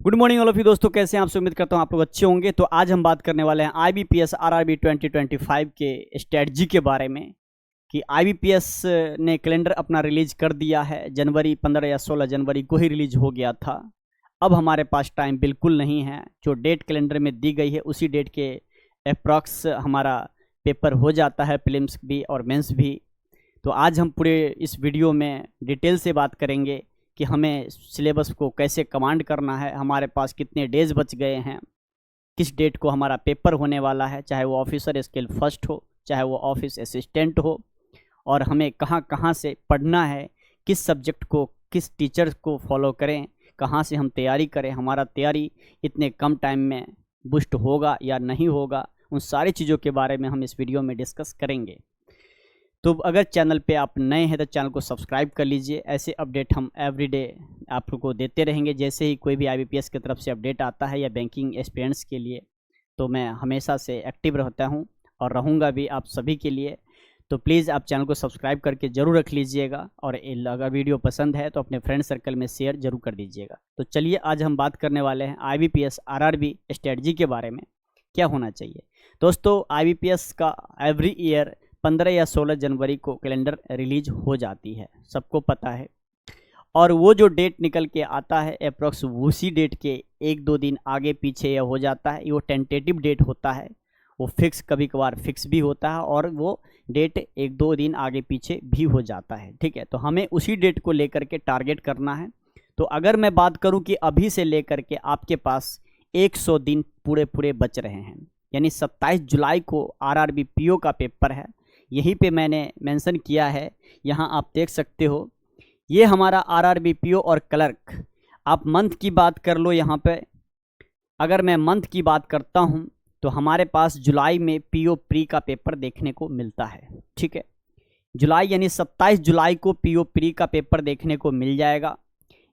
Good morning all of you दोस्तों, कैसे हैं आप? उम्मीद करता हूं आप लोग अच्छे होंगे। तो आज हम बात करने वाले हैं IBPS RRB 2025 के स्ट्रेटजी के बारे में कि IBPS ने कैलेंडर अपना रिलीज कर दिया है। जनवरी 15 या 16 जनवरी को ही रिलीज हो गया था। अब हमारे पास टाइम बिल्कुल नहीं है। जो डेट कैलेंडर में दी गई है उसी डेट के अप्रॉक्स हमारा पेपर हो जाता है, प्रीलिम्स भी और मेंस भी। तो आज हम पूरे इस वीडियो में डिटेल से बात करेंगे कि हमें सिलेबस को कैसे कमांड करना है, हमारे पास कितने डेज बच गए हैं, किस डेट को हमारा पेपर होने वाला है, चाहे वो ऑफिसर स्केल फर्स्ट हो, चाहे वो ऑफिस असिस्टेंट हो, और हमें कहाँ कहाँ से पढ़ना है, किस सब्जेक्ट को किस टीचर को फॉलो करें, कहाँ से हम तैयारी करें, हमारा तैयारी इतने कम टाइम में बूस्ट होगा या नहीं होगा, उन सारी चीज़ों के बारे में हम इस वीडियो में डिस्कस करेंगे। तो अगर चैनल पे आप नए हैं तो चैनल को सब्सक्राइब कर लीजिए। ऐसे अपडेट हम एवरीडे आप लोग को देते रहेंगे। जैसे ही कोई भी IBPS की तरफ से अपडेट आता है या बैंकिंग एस्पिरेंट्स के लिए, तो मैं हमेशा से एक्टिव रहता हूं और रहूंगा भी आप सभी के लिए। तो प्लीज़ आप चैनल को सब्सक्राइब करके ज़रूर रख लीजिएगा, और अगर वीडियो पसंद है तो अपने फ्रेंड सर्कल में शेयर ज़रूर कर दीजिएगा। तो चलिए आज हम बात करने वाले हैं IBPS RRB स्ट्रेटजी के बारे में, क्या होना चाहिए। दोस्तों, IBPS का एवरी ईयर 15 या 16 जनवरी को कैलेंडर रिलीज हो जाती है, सबको पता है। और वो जो डेट निकल के आता है अप्रॉक्स उसी डेट के एक दो दिन आगे पीछे या हो जाता है। वो टेंटेटिव डेट होता है, वो फिक्स कभी कभार फिक्स भी होता है, और वो डेट एक दो दिन आगे पीछे भी हो जाता है। ठीक है, तो हमें उसी डेट को लेकर के टारगेट करना है। तो अगर मैं बात करूं कि अभी से लेकर के आपके पास 100 दिन पूरे बच रहे हैं, यानी 27 जुलाई को RRB PO का पेपर है। यहीं पे मैंने मेंशन किया है, यहाँ आप देख सकते हो। ये हमारा RRB PO और क्लर्क। आप मंथ की बात कर लो यहाँ पे। अगर मैं मंथ की बात करता हूँ तो हमारे पास जुलाई में PO प्री का पेपर देखने को मिलता है। ठीक है, जुलाई यानी 27 जुलाई को PO प्री का पेपर देखने को मिल जाएगा।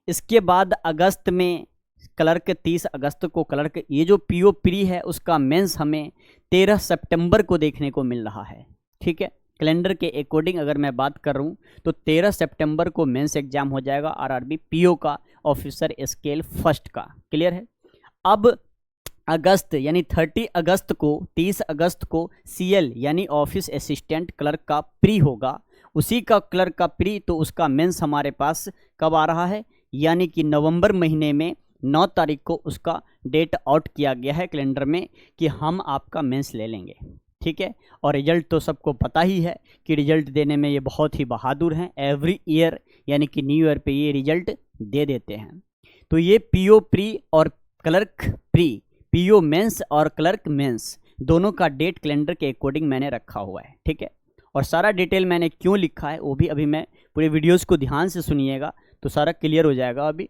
इसके बाद अगस्त में क्लर्क, 30 अगस्त को क्लर्क। ये जो PO प्री है उसका मेंस हमें 13 सितंबर को देखने को मिल रहा है। ठीक है, कैलेंडर के अकॉर्डिंग अगर मैं बात कर रहा हूँ तो 13 सितंबर को मेंस एग्जाम हो जाएगा RRB PO का, ऑफिसर स्केल फर्स्ट का। क्लियर है। अब अगस्त यानी 30 अगस्त को, 30 अगस्त को CL यानी ऑफिस असिस्टेंट क्लर्क का प्री होगा। उसी का क्लर्क का प्री, तो उसका मेंस हमारे पास कब आ रहा है, यानी कि नवंबर महीने में 9 तारीख को उसका डेट आउट किया गया है कैलेंडर में कि हम आपका मेंस ले लेंगे। ठीक है, और रिजल्ट तो सबको पता ही है कि रिजल्ट देने में ये बहुत ही बहादुर हैं। एवरी ईयर यानी कि न्यू ईयर पे ये रिजल्ट दे देते हैं। तो ये PO प्री और क्लर्क प्री, PO मेंस और क्लर्क मेंस, दोनों का डेट कैलेंडर के अकॉर्डिंग मैंने रखा हुआ है। ठीक है, और सारा डिटेल मैंने क्यों लिखा है वो भी अभी मैं पूरे वीडियोज़ को ध्यान से सुनिएगा तो सारा क्लियर हो जाएगा अभी।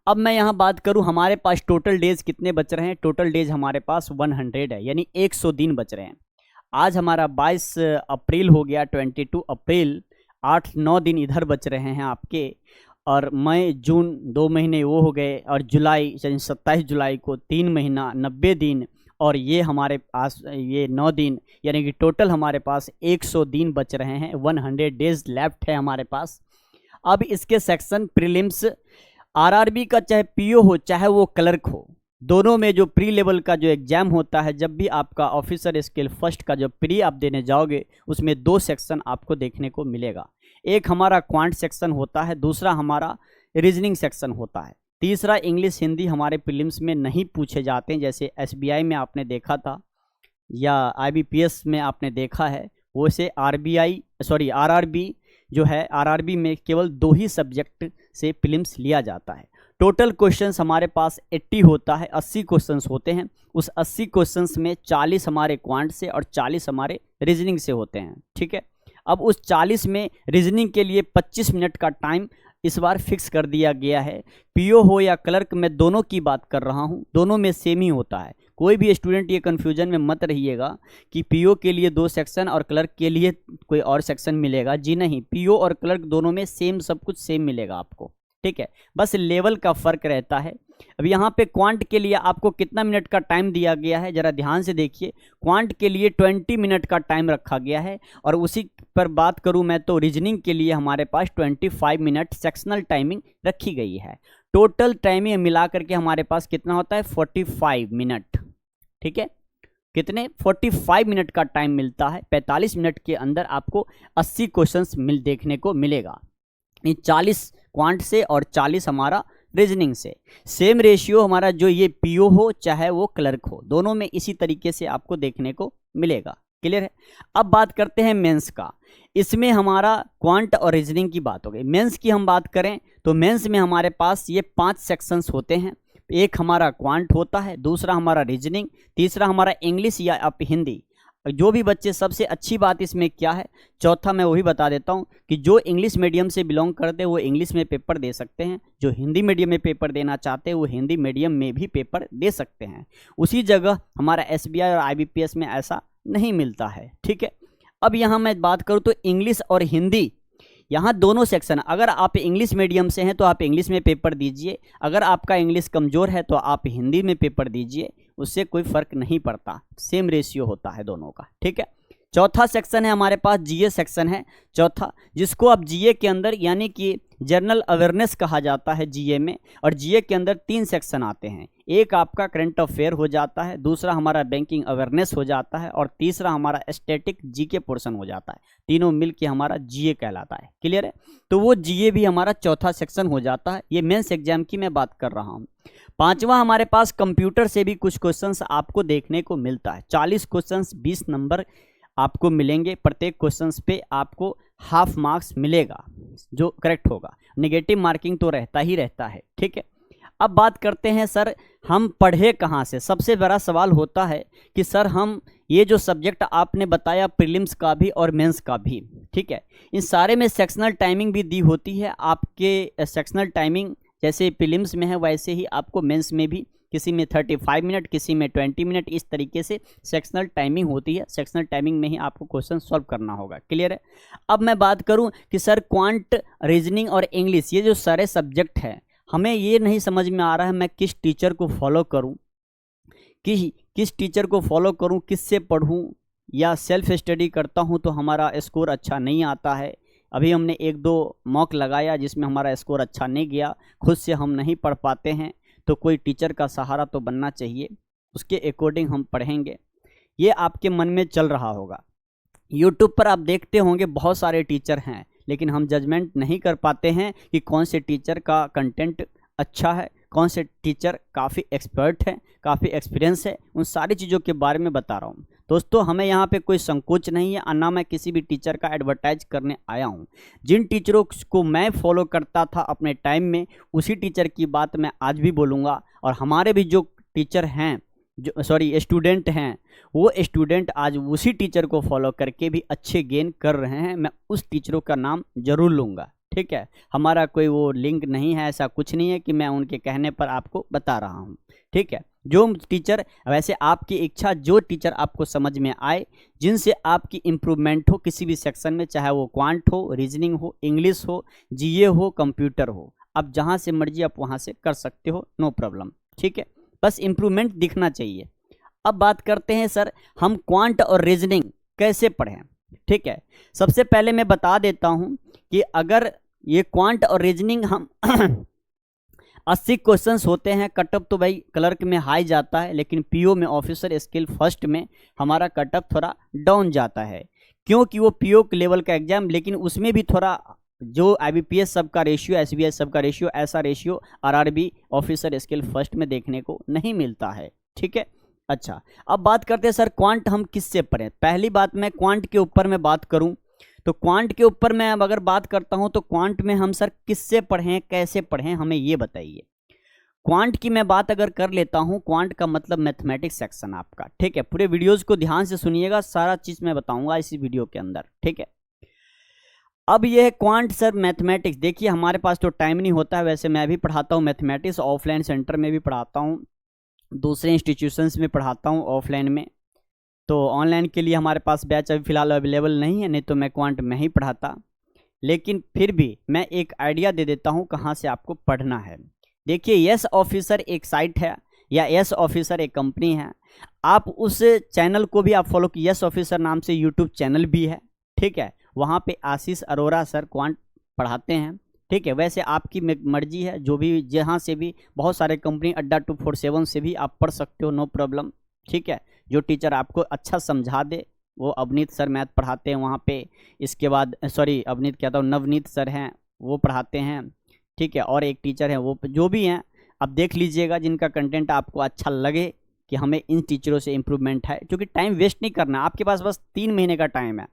अब मैं यहाँ बात करूँ हमारे पास टोटल डेज कितने बच रहे हैं। टोटल डेज हमारे पास 100 है, यानी 100 दिन बच रहे हैं। आज हमारा 22 अप्रैल हो गया, 22 अप्रैल, 8-9 दिन इधर बच रहे हैं आपके, और मई जून 2 महीने वो हो गए, और जुलाई यानी 27 जुलाई को 3 महीना 90 दिन, और ये हमारे पास ये 9 दिन, यानी कि टोटल हमारे पास 100 दिन बच रहे हैं। 100 डेज लेफ्ट है हमारे पास। अब इसके सेक्शन प्रीलिम्स RRB का, चाहे PO हो चाहे वो क्लर्क हो, दोनों में जो प्री लेवल का जो एग्ज़ाम होता है, जब भी आपका ऑफिसर स्केल फर्स्ट का जो प्री आप देने जाओगे, उसमें 2 सेक्शन आपको देखने को मिलेगा। एक हमारा क्वांट सेक्शन होता है, दूसरा हमारा रीजनिंग सेक्शन होता है, तीसरा इंग्लिश हिंदी हमारे प्रीलिम्स में नहीं पूछे जाते हैं, जैसे SBI में आपने देखा था या IBPS में आपने देखा है। वैसे RRB जो है, RRB में केवल 2 ही सब्जेक्ट से प्रीलिम्स लिया जाता है। टोटल क्वेश्चंस हमारे पास 80 होता है, 80 क्वेश्चंस होते हैं। उस 80 क्वेश्चंस में 40 हमारे क्वांट से और 40 हमारे रीजनिंग से होते हैं। ठीक है, अब उस 40 में रीजनिंग के लिए 25 मिनट का टाइम इस बार फिक्स कर दिया गया है। PO हो या क्लर्क, मैं दोनों की बात कर रहा हूँ, दोनों में सेम ही होता है। कोई भी स्टूडेंट ये कन्फ्यूजन में मत रहिएगा कि PO के लिए 2 सेक्शन और क्लर्क के लिए कोई और सेक्शन मिलेगा। जी नहीं, PO और क्लर्क दोनों में सेम, सब कुछ सेम मिलेगा आपको। ठीक है, बस लेवल का फ़र्क रहता है। अब यहाँ पे क्वांट के लिए आपको कितना मिनट का टाइम दिया गया है, ज़रा ध्यान से देखिए। क्वांट के लिए 20 मिनट का टाइम रखा गया है, और उसी पर बात करूं मैं तो रीजनिंग के लिए हमारे पास 25 मिनट सेक्शनल टाइमिंग रखी गई है। टोटल टाइमिंग मिला करके हमारे पास कितना होता है 45 मिनट। ठीक है, कितने 45 मिनट का टाइम मिलता है। 45 मिनट के अंदर आपको 80 क्वेश्चंस देखने को मिलेगा, 40 क्वांट से और 40 हमारा रीजनिंग से। सेम रेशियो हमारा जो ये पीओ हो चाहे वो क्लर्क हो, दोनों में इसी तरीके से आपको देखने को मिलेगा। क्लियर है। अब बात करते हैं मेंस का। इसमें हमारा क्वांट और रीजनिंग की बात हो गई। मेंस की हम बात करें तो मेंस में हमारे पास ये 5 सेक्शंस होते हैं। एक हमारा क्वांट होता है, दूसरा हमारा रीजनिंग, तीसरा हमारा इंग्लिश या आप हिंदी। जो भी बच्चे, सबसे अच्छी बात इसमें क्या है, चौथा मैं वही बता देता हूँ कि जो इंग्लिश मीडियम से बिलोंग करते हैं वो इंग्लिश में पेपर दे सकते हैं, जो हिंदी मीडियम में पेपर देना चाहते हैं वो हिंदी मीडियम में भी पेपर दे सकते हैं। उसी जगह हमारा एसबीआई और आईबीपीएस में ऐसा नहीं मिलता है। ठीक है, अब यहाँ मैं बात करूँ तो इंग्लिश और हिंदी, यहाँ दोनों सेक्शन, अगर आप इंग्लिश मीडियम से हैं तो आप इंग्लिश में पेपर दीजिए, अगर आपका इंग्लिश कमज़ोर है तो आप हिंदी में पेपर दीजिए, उससे कोई फ़र्क नहीं पड़ता, सेम रेशियो होता है दोनों का। ठीक है, चौथा सेक्शन है हमारे पास जीए सेक्शन है चौथा, जिसको आप जीए के अंदर यानी कि जनरल अवेयरनेस कहा जाता है जीए में। और जीए के अंदर 3 सेक्शन आते हैं, एक आपका करंट अफेयर हो जाता है, दूसरा हमारा बैंकिंग अवेयरनेस हो जाता है और तीसरा हमारा स्टैटिक जीके पोर्शन हो जाता है। तीनों मिलके हमारा जीए कहलाता है। क्लियर है, तो वो जीए भी हमारा चौथा सेक्शन हो जाता है। ये मेंस एग्जाम की मैं बात कर रहा हूँ। पांचवा हमारे पास कंप्यूटर से भी कुछ क्वेश्चंस आपको देखने को मिलता है। 40 क्वेश्चंस 20 नंबर आपको मिलेंगे, प्रत्येक क्वेश्चंस पे आपको हाफ मार्क्स मिलेगा जो करेक्ट होगा। नेगेटिव मार्किंग तो रहता ही रहता है। ठीक है, अब बात करते हैं सर हम पढ़े कहाँ से। सबसे बड़ा सवाल होता है कि सर हम ये जो सब्जेक्ट आपने बताया प्रीलिम्स का भी और मेंस का भी, ठीक है, इन सारे में सेक्शनल टाइमिंग भी दी होती है। आपके सेक्शनल टाइमिंग जैसे प्रीलिम्स में है वैसे ही आपको मेंस में भी, किसी में 35 मिनट, किसी में 20 मिनट, इस तरीके से सेक्शनल टाइमिंग होती है। सेक्शनल टाइमिंग में ही आपको क्वेश्चन सॉल्व करना होगा। क्लियर है। अब मैं बात करूं कि सर क्वांट, रीजनिंग और इंग्लिश, ये जो सारे सब्जेक्ट हैं, हमें ये नहीं समझ में आ रहा है मैं किस टीचर को फॉलो करूं, किस टीचर को फॉलो करूं, किससे पढ़ूं, या सेल्फ स्टडी करता हूं तो हमारा स्कोर अच्छा नहीं आता है। अभी हमने 1-2 मॉक लगाया जिसमें हमारा स्कोर अच्छा नहीं गया, खुद से हम नहीं पढ़ पाते हैं, तो कोई टीचर का सहारा तो बनना चाहिए, उसके अकॉर्डिंग हम पढ़ेंगे। ये आपके मन में चल रहा होगा। यूट्यूब पर आप देखते होंगे बहुत सारे टीचर हैं, लेकिन हम जजमेंट नहीं कर पाते हैं कि कौन से टीचर का कंटेंट अच्छा है, कौन से टीचर काफ़ी एक्सपर्ट है, काफ़ी एक्सपीरियंस है। उन सारी चीज़ों के बारे में बता रहा हूँ दोस्तों। हमें यहाँ पे कोई संकोच नहीं है और ना मैं किसी भी टीचर का एडवर्टाइज करने आया हूँ। जिन टीचरों को मैं फॉलो करता था अपने टाइम में, उसी टीचर की बात मैं आज भी बोलूँगा। और हमारे भी जो टीचर हैं, जो स्टूडेंट हैं, वो स्टूडेंट आज उसी टीचर को फॉलो करके भी अच्छे गेन कर रहे हैं। मैं उस टीचरों का नाम जरूर लूँगा। ठीक है, हमारा कोई वो लिंक नहीं है, ऐसा कुछ नहीं है कि मैं उनके कहने पर आपको बता रहा हूँ। ठीक है, जो टीचर, वैसे आपकी इच्छा, जो टीचर आपको समझ में आए, जिनसे आपकी इम्प्रूवमेंट हो किसी भी सेक्शन में, चाहे वो क्वांट हो, रीजनिंग हो, इंग्लिश हो, जीए हो, कंप्यूटर हो, आप जहाँ से मर्जी आप वहाँ से कर सकते हो, नो प्रॉब्लम। ठीक है, बस इम्प्रूवमेंट दिखना चाहिए। अब बात करते हैं सर हम क्वांट और रीजनिंग कैसे पढ़ें। ठीक है, सबसे पहले मैं बता देता हूँ कि अगर ये क्वांट और रीजनिंग हम 80 क्वेश्चंस होते हैं, कटअप तो भाई क्लर्क में हाई जाता है, लेकिन पीओ में, ऑफिसर स्किल फर्स्ट में, हमारा कटअप थोड़ा डाउन जाता है, क्योंकि वो पीओ लेवल का एग्जाम, लेकिन उसमें भी थोड़ा जो आईबीपीएस सबका रेशियो, एसबीआई सबका रेशियो, ऐसा ratio RRB officer skill first में देखने को नहीं मिलता है। ठीक है, अच्छा, अब बात करते हैं सर क्वांट हम किससे पढ़ें। पहली बात, मैं क्वांट के ऊपर मैं बात करूं तो क्वांट के ऊपर मैं अब अगर बात करता हूं तो क्वांट में हम सर किससे पढ़ें, कैसे पढ़ें, हमें ये बताइए। क्वांट की मैं बात अगर कर लेता हूं, क्वांट का मतलब मैथमेटिक्स सेक्शन आपका। ठीक है, पूरे वीडियोस को ध्यान से सुनिएगा, सारा चीज़ मैं बताऊंगा इसी वीडियो के अंदर। ठीक है, अब ये है क्वांट सर मैथमेटिक्स। देखिए हमारे पास तो टाइम नहीं होता है, वैसे मैं भी पढ़ाता हूँ मैथमेटिक्स, ऑफलाइन सेंटर में भी पढ़ाता हूँ, दूसरे इंस्टीट्यूशंस में पढ़ाता हूँ ऑफलाइन में। तो ऑनलाइन के लिए हमारे पास बैच अभी फ़िलहाल अवेलेबल नहीं है, नहीं तो मैं क्वांट में ही पढ़ाता। लेकिन फिर भी मैं एक आइडिया दे देता हूँ कहाँ से आपको पढ़ना है। देखिए, यस ऑफिसर एक साइट है या यस ऑफिसर एक कंपनी है, आप उस चैनल को भी आप फॉलो कीजिए। यस ऑफिसर नाम से यूट्यूब चैनल भी है। ठीक है, वहाँ पे आशीष अरोरा सर क्वांट पढ़ाते हैं। ठीक है, वैसे आपकी मर्जी है, जो भी जहाँ से भी, बहुत सारे कंपनी अड्डा 247 से भी आप पढ़ सकते हो, नो प्रॉब्लम। ठीक है, जो टीचर आपको अच्छा समझा दे, वो अवनीत सर मैथ पढ़ाते हैं वहाँ पे। इसके बाद अवनीत कहता हूँ, नवनीत सर हैं वो पढ़ाते हैं। ठीक है, और एक टीचर हैं, वो जो भी हैं आप देख लीजिएगा, जिनका कंटेंट आपको अच्छा लगे कि हमें इन टीचरों से इम्प्रूवमेंट है। क्योंकि टाइम वेस्ट नहीं करना, आपके पास बस 3 महीने का टाइम है,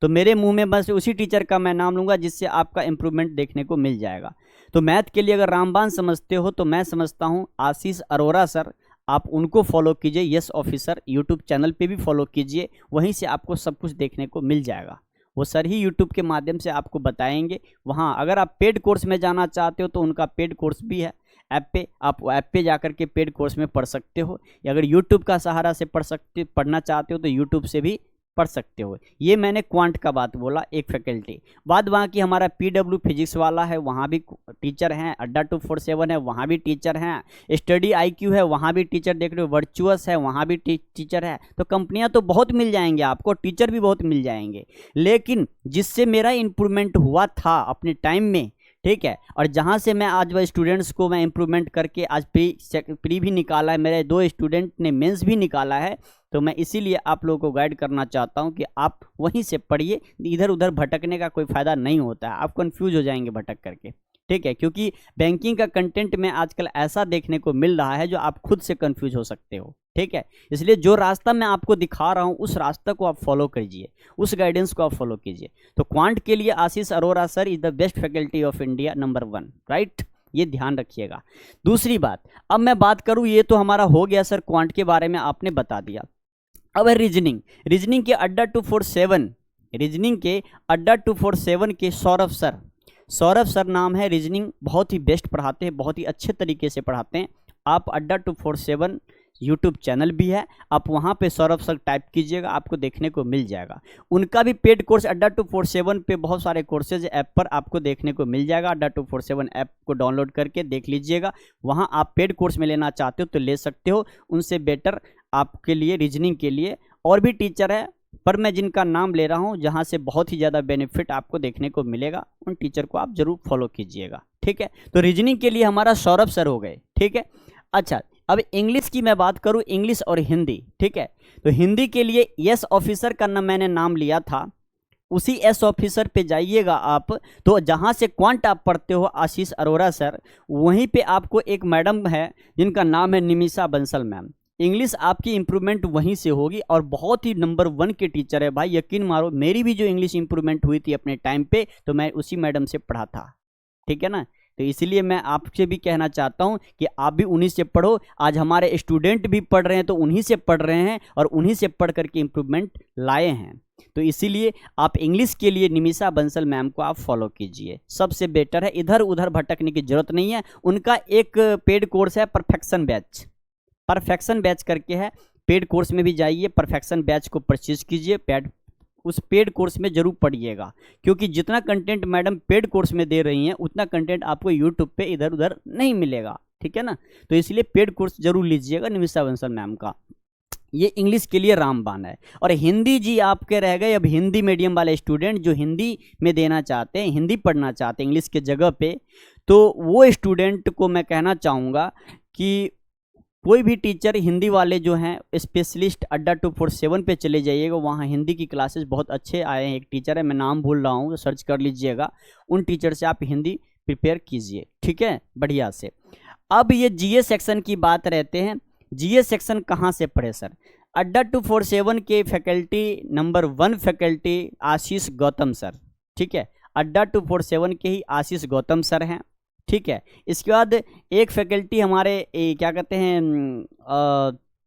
तो मेरे मुंह में बस उसी टीचर का मैं नाम लूँगा जिससे आपका इम्प्रूवमेंट देखने को मिल जाएगा। तो मैथ के लिए अगर रामबाण समझते हो तो मैं समझता हूँ आशीष अरोरा सर, आप उनको फॉलो कीजिए। यस ऑफिसर यूट्यूब चैनल पे भी फॉलो कीजिए, वहीं से आपको सब कुछ देखने को मिल जाएगा। वो सर ही यूट्यूब के माध्यम से आपको बताएंगे। वहाँ अगर आप पेड कोर्स में जाना चाहते हो तो उनका पेड कोर्स भी है ऐप पे, आप ऐप पे जाकर के पेड कोर्स में पढ़ सकते हो, या अगर यूट्यूब का सहारा से पढ़ना चाहते हो तो यूट्यूब से भी पढ़ सकते हो। ये मैंने क्वांट का बात बोला, एक फैकल्टी। बाद वहाँ की हमारा पीडब्ल्यू फिजिक्स वाला है, वहाँ भी टीचर हैं। अड्डा 247 है, वहाँ भी टीचर हैं। स्टडी IQ है, वहाँ भी टीचर देख रहे हो। वर्चुअस है, वहाँ भी टीचर है। तो कंपनियाँ तो बहुत मिल जाएंगे आपको, टीचर भी बहुत मिल जाएंगे। लेकिन जिससे मेरा इम्प्रूवमेंट हुआ था अपने टाइम में, ठीक है, और जहाँ से मैं आज वह स्टूडेंट्स को मैं इम्प्रूवमेंट करके आज प्री भी निकाला है, मेरे 2 स्टूडेंट ने मेंस भी निकाला है, तो मैं इसीलिए आप लोगों को गाइड करना चाहता हूं कि आप वहीं से पढ़िए। इधर उधर भटकने का कोई फ़ायदा नहीं होता है, आप कंफ्यूज हो जाएंगे भटक करके। ठीक है, क्योंकि बैंकिंग का कंटेंट में आजकल ऐसा देखने को मिल रहा है जो आप खुद से कंफ्यूज हो सकते हो। ठीक है, इसलिए जो रास्ता मैं आपको दिखा रहा हूँ उस रास्ता को आप फॉलो कीजिए, उस गाइडेंस को आप फॉलो कीजिए। तो क्वांट के लिए Ashish Arora sir is the best faculty of India, number 1, right, ये ध्यान रखिएगा। दूसरी बात, अब मैं बात करूँ, ये तो हमारा हो गया सर, क्वांट के बारे में आपने बता दिया। अब है रीजनिंग के अड्डा 247 के सौरभ सर नाम है। रीजनिंग बहुत ही बेस्ट पढ़ाते हैं, बहुत ही अच्छे तरीके से पढ़ाते हैं। आप अड्डा 247 यूट्यूब चैनल भी है, आप वहाँ पे सौरभ सर टाइप कीजिएगा, आपको देखने को मिल जाएगा। उनका भी पेड कोर्स अड्डा 247 पे बहुत सारे कोर्सेज ऐप पर आपको देखने को मिल जाएगा। अड्डा 247 ऐप को डाउनलोड करके देख लीजिएगा, वहाँ आप पेड कोर्स में लेना चाहते हो तो ले सकते हो। उनसे बेटर आपके लिए रीजनिंग के लिए और भी टीचर है, पर मैं जिनका नाम ले रहा हूँ जहाँ से बहुत ही ज़्यादा बेनिफिट आपको देखने को मिलेगा, उन टीचर को आप जरूर फॉलो कीजिएगा। ठीक है, तो रीजनिंग के लिए हमारा सौरभ सर हो गए। ठीक है, अच्छा, अब इंग्लिश की मैं बात करूं, इंग्लिश और हिंदी। ठीक है, तो हिंदी के लिए यस ऑफिसर का मैंने नाम लिया था, उसी एस ऑफिसर पे जाइएगा आप, तो जहां से क्वांट आप पढ़ते हो आशीष अरोरा सर, वहीं पे आपको एक मैडम है जिनका नाम है निमिषा बंसल मैम। इंग्लिश आपकी इंप्रूवमेंट वहीं से होगी और बहुत ही नंबर 1 के टीचर है भाई, यकीन मारो। मेरी भी जो इंग्लिश इंप्रूवमेंट हुई थी अपने टाइम पे, तो मैं उसी मैडम से पढ़ा था। ठीक है ना, तो इसलिए मैं आपसे भी कहना चाहता हूं कि आप भी उन्हीं से पढ़ो। आज हमारे स्टूडेंट भी पढ़ रहे हैं तो उन्हीं से पढ़ रहे हैं और उन्हीं से पढ़ करके इम्प्रूवमेंट लाए हैं। तो इसीलिए आप इंग्लिश के लिए निमिषा बंसल मैम को आप फॉलो कीजिए, सबसे बेटर है। इधर उधर भटकने की जरूरत नहीं है। उनका एक पेड कोर्स है परफेक्शन बैच करके है, पेड कोर्स में भी जाइए, परफेक्शन बैच को परचेज कीजिए। उस पेड कोर्स में जरूर पढ़िएगा, क्योंकि जितना कंटेंट मैडम पेड कोर्स में दे रही हैं उतना कंटेंट आपको यूट्यूब पे इधर उधर नहीं मिलेगा। ठीक है ना, तो इसलिए पेड कोर्स जरूर लीजिएगा निमिषा बंसल मैम का। ये इंग्लिश के लिए रामबाण है। और हिंदी जी आपके रह गए अब हिंदी मीडियम वाले स्टूडेंट जो हिंदी में देना चाहते हैं, हिंदी पढ़ना चाहते हैं इंग्लिश के जगह पे, तो वो स्टूडेंट को मैं कहना चाहूँगा कि कोई भी टीचर हिंदी वाले जो हैं स्पेशलिस्ट अड्डा 247 पे चले जाइएगा, वहाँ हिंदी की क्लासेस बहुत अच्छे आए हैं। एक टीचर है, मैं नाम भूल रहा हूँ, सर्च कर लीजिएगा, उन टीचर से आप हिंदी प्रिपेयर कीजिए। ठीक है, बढ़िया से। अब ये जीए सेक्शन की बात रहते हैं। जीए सेक्शन कहाँ से पढ़े सर? अड्डा 247 के फैकल्टी नंबर 1 फैकल्टी आशीष गौतम सर। ठीक है, अड्डा 247 के ही आशीष गौतम सर हैं। ठीक है, इसके बाद एक फैकल्टी हमारे क्या कहते हैं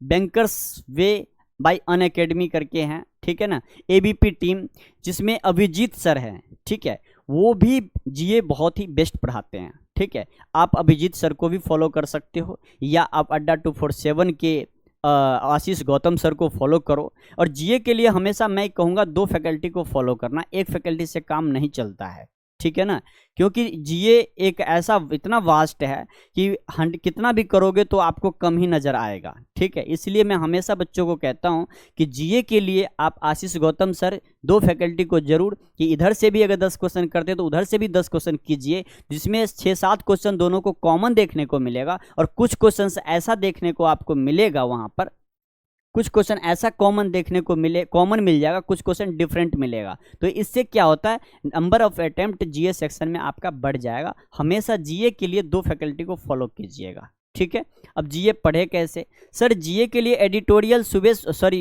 बैंकर्स वे बाय अनअकैडमी करके हैं। ठीक है ना, एबीपी टीम जिसमें अभिजीत सर हैं। ठीक है, वो भी जीए बहुत ही बेस्ट पढ़ाते हैं। ठीक है, आप अभिजीत सर को भी फॉलो कर सकते हो, या आप अड्डा 247 के आशीष गौतम सर को फॉलो करो। और जीए के लिए हमेशा मैं कहूँगा 2 फैकल्टी को फॉलो करना, एक फैकल्टी से काम नहीं चलता है। ठीक है ना, क्योंकि जीए एक ऐसा इतना वास्ट है कि कितना भी करोगे तो आपको कम ही नजर आएगा। ठीक है, इसलिए मैं हमेशा बच्चों को कहता हूं कि जीए के लिए आप आशीष गौतम सर दो फैकल्टी को जरूर, कि इधर से भी अगर 10 क्वेश्चन करते तो उधर से भी 10 क्वेश्चन कीजिए, जिसमें 6-7 क्वेश्चन दोनों को कॉमन देखने को मिलेगा और कुछ क्वेश्चन ऐसा देखने को आपको मिलेगा, वहां पर कुछ क्वेश्चन ऐसा कॉमन देखने को कॉमन मिल जाएगा, कुछ क्वेश्चन डिफरेंट मिलेगा। तो इससे क्या होता है, number of attempt GA section में आपका बढ़ जाएगा। हमेशा जीए के लिए दो फैकल्टी को फॉलो कीजिएगा। ठीक है, अब जीए पढ़े कैसे सर? जीए के लिए एडिटोरियल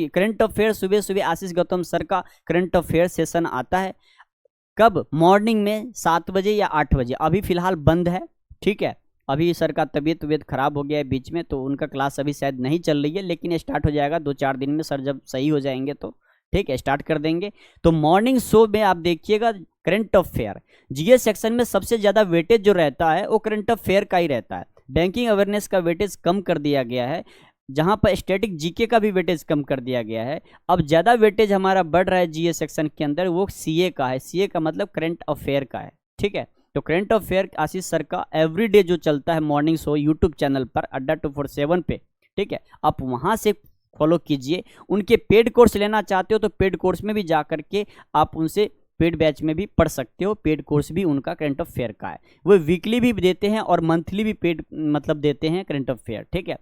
करंट अफेयर सुबह सुबह आशीष गौतम सर का करंट अफेयर सेशन आता है। कब? मॉर्निंग में 7 बजे या 8 बजे। अभी फिलहाल बंद है। ठीक है, अभी सर का तबीयत खराब हो गया है बीच में, तो उनका क्लास अभी शायद नहीं चल रही है, लेकिन स्टार्ट हो जाएगा 2-4 दिन में। सर जब सही हो जाएंगे तो ठीक है स्टार्ट कर देंगे। तो मॉर्निंग शो में आप देखिएगा करंट अफेयर। जीए सेक्शन में सबसे ज़्यादा वेटेज जो रहता है वो करंट अफेयर का ही रहता है। बैंकिंग अवेयरनेस का वेटेज कम कर दिया गया है, जहाँ पर स्टैटिक जीके का भी वेटेज कम कर दिया गया है। अब ज़्यादा वेटेज हमारा बढ़ रहा है जीए सेक्शन के अंदर, वो सीए का है। सीए का मतलब करंट अफेयर का है। ठीक है, तो करंट अफेयर आशीष सर का एवरीडे जो चलता है मॉर्निंग शो यूट्यूब चैनल पर अड्डा 247 पे, ठीक है, आप वहाँ से फॉलो कीजिए। उनके पेड कोर्स लेना चाहते हो तो पेड कोर्स में भी जा करके आप उनसे पेड बैच में भी पढ़ सकते हो। पेड कोर्स भी उनका करंट अफेयर का है, वो वीकली भी देते हैं और मंथली भी पेड मतलब देते हैं करंट अफेयर। ठीक है,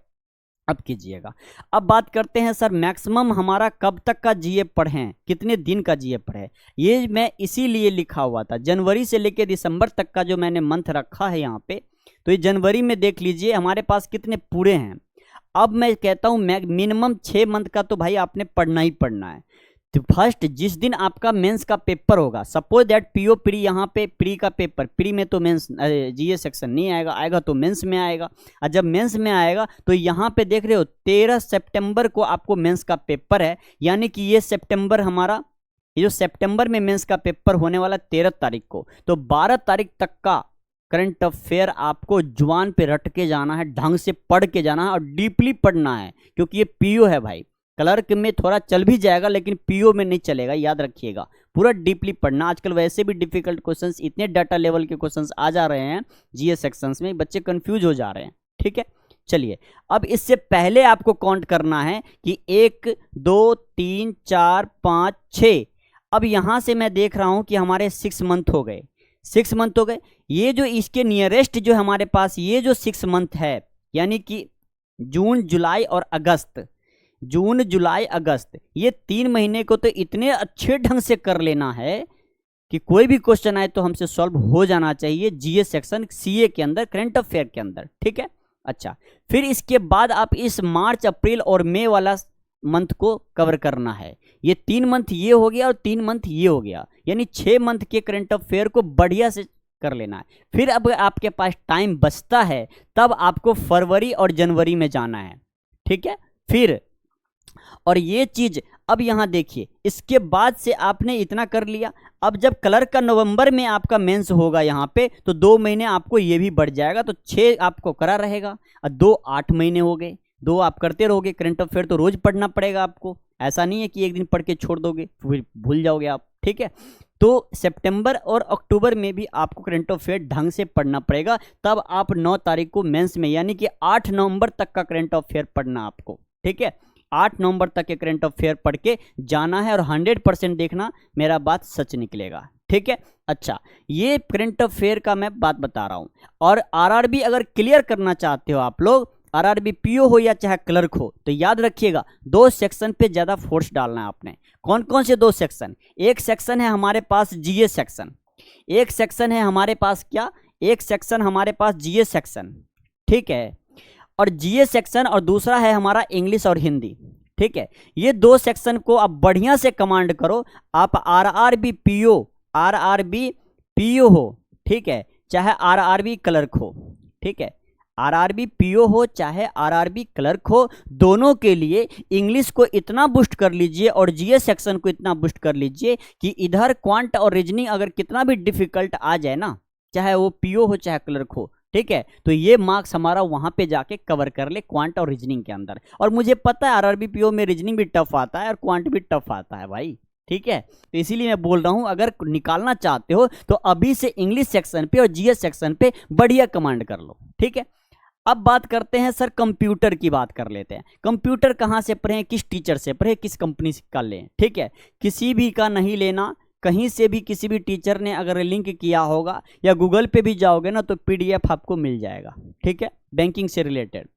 अब कीजिएगा। अब बात करते हैं सर मैक्सिमम हमारा कब तक का जीए पढ़ें, कितने दिन का जीए पढ़े। ये मैं इसीलिए लिखा हुआ था, जनवरी से लेकर दिसंबर तक का जो मैंने मंथ रखा है यहाँ पे, तो ये जनवरी में देख लीजिए हमारे पास कितने पूरे हैं। अब मैं कहता हूँ मिनिमम 6 मंथ का तो भाई आपने पढ़ना ही पढ़ना है। तो फर्स्ट जिस दिन आपका मेंस का पेपर होगा, सपोज दैट पीओ प्री, यहाँ पे प्री का पेपर, प्री में तो मेंस जीए सेक्शन नहीं आएगा, आएगा तो मेंस में आएगा। और जब मेंस में आएगा तो यहाँ पे देख रहे हो 13 सितंबर को आपको मेंस का पेपर है, यानी कि ये सितंबर हमारा, ये जो सितंबर में मेंस का पेपर होने वाला 13 तारीख को, तो 12 तारीख तक का करंट अफेयर आपको जुबान पे रट के जाना है, ढंग से पढ़ के जाना है और डीपली पढ़ना है, क्योंकि ये पीओ है भाई। क्लर्क में थोड़ा चल भी जाएगा लेकिन पीओ में नहीं चलेगा, याद रखिएगा। पूरा डीपली पढ़ना। आजकल वैसे भी डिफिकल्ट क्वेश्चंस, इतने डाटा लेवल के क्वेश्चंस आ जा रहे हैं जीए सेक्शंस में, बच्चे कंफ्यूज हो जा रहे हैं। ठीक है, चलिए अब इससे पहले आपको काउंट करना है कि 1 2 3 4 5 6। अब यहां से मैं देख रहा हूं कि हमारे 6 मंथ हो गए, 6 मंथ हो गए। ये जो इसके नियरेस्ट जो हमारे पास ये जो 6 मंथ है, यानी कि जून जुलाई और अगस्त, जून जुलाई अगस्त, ये 3 महीने को तो इतने अच्छे ढंग से कर लेना है कि कोई भी क्वेश्चन आए तो हमसे सॉल्व हो जाना चाहिए जीए सेक्शन सीए के अंदर, करंट अफेयर के अंदर। ठीक है, अच्छा, फिर इसके बाद आप इस मार्च अप्रैल और मई वाला मंथ को कवर करना है। ये 3 मंथ ये हो गया और 3 मंथ ये हो गया, यानी 6 मंथ के करंट अफेयर को बढ़िया से कर लेना है। फिर अब आपके पास टाइम बचता है, तब आपको फरवरी और जनवरी में जाना है। ठीक है, फिर और ये चीज अब यहां देखिए, इसके बाद से आपने इतना कर लिया। अब जब क्लर्क का नवंबर में आपका मेंस होगा यहां पे, तो 2 महीने आपको ये भी बढ़ जाएगा, तो 6 आपको करा रहेगा और 2 8 महीने हो गए। 2 आप करते रहोगे। करंट अफेयर तो रोज पढ़ना पड़ेगा आपको, ऐसा नहीं है कि एक दिन पढ़ के छोड़ दोगे फिर भूल जाओगे आप। ठीक है, तो सितंबर और अक्टूबर में भी आपको करंट अफेयर ढंग से पढ़ना पड़ेगा, तब आप 9 तारीख को मेंस में, यानी कि 8 नवंबर तक का करंट अफेयर पढ़ना आपको। ठीक है, 8 नवंबर तक के करंट अफेयर पढ़ के जाना है और 100% देखना, मेरा बात सच निकलेगा। ठीक है, अच्छा, ये करंट अफेयर का मैं बात बता रहा हूं। और आरआरबी अगर क्लियर करना चाहते हो आप लोग, आरआरबी पीओ हो या चाहे क्लर्क हो, तो याद रखिएगा 2 सेक्शन पे ज्यादा फोर्स डालना है आपने। कौन कौन से 2 सेक्शन? एक सेक्शन है हमारे पास जीए सेक्शन, एक सेक्शन है हमारे पास क्या, एक सेक्शन हमारे पास जीए सेक्शन। ठीक है, और जीए सेक्शन और दूसरा है हमारा इंग्लिश और हिंदी। ठीक है, ये 2 सेक्शन को आप बढ़िया से कमांड करो। आप आरआरबी पीओ हो, ठीक है, चाहे आरआरबी क्लर्क हो। ठीक है, आरआरबी पीओ हो चाहे आरआरबी क्लर्क हो, दोनों के लिए इंग्लिश को इतना बूस्ट कर लीजिए और जीए सेक्शन को इतना बूस्ट कर लीजिए कि इधर क्वांट और रीजनिंग अगर कितना भी डिफिकल्ट आ जाए ना, चाहे वो पीओ हो चाहे क्लर्क हो, ठीक है, तो ये मार्क्स हमारा वहां पे जाके कवर कर ले क्वांट और रीजनिंग के अंदर। और मुझे पता है आरआरबी पीओ में रीजनिंग भी टफ आता है और क्वांट भी टफ आता है भाई। ठीक है। तो इसीलिए मैं बोल रहा हूं अगर निकालना चाहते हो तो अभी से इंग्लिश सेक्शन पे और जीएस सेक्शन पे बढ़िया कमांड कर लो, ठीक है। अब बात करते हैं सर कंप्यूटर की बात कर लेते हैं। कंप्यूटर कहाँ से पढ़ें, किस टीचर से पढ़ें, किस कंपनी का लें, ठीक है। किसी भी का नहीं लेना, कहीं से भी किसी भी टीचर ने अगर लिंक किया होगा या गूगल पे भी जाओगे ना तो पीडीएफ आपको मिल जाएगा, ठीक है। बैंकिंग से रिलेटेड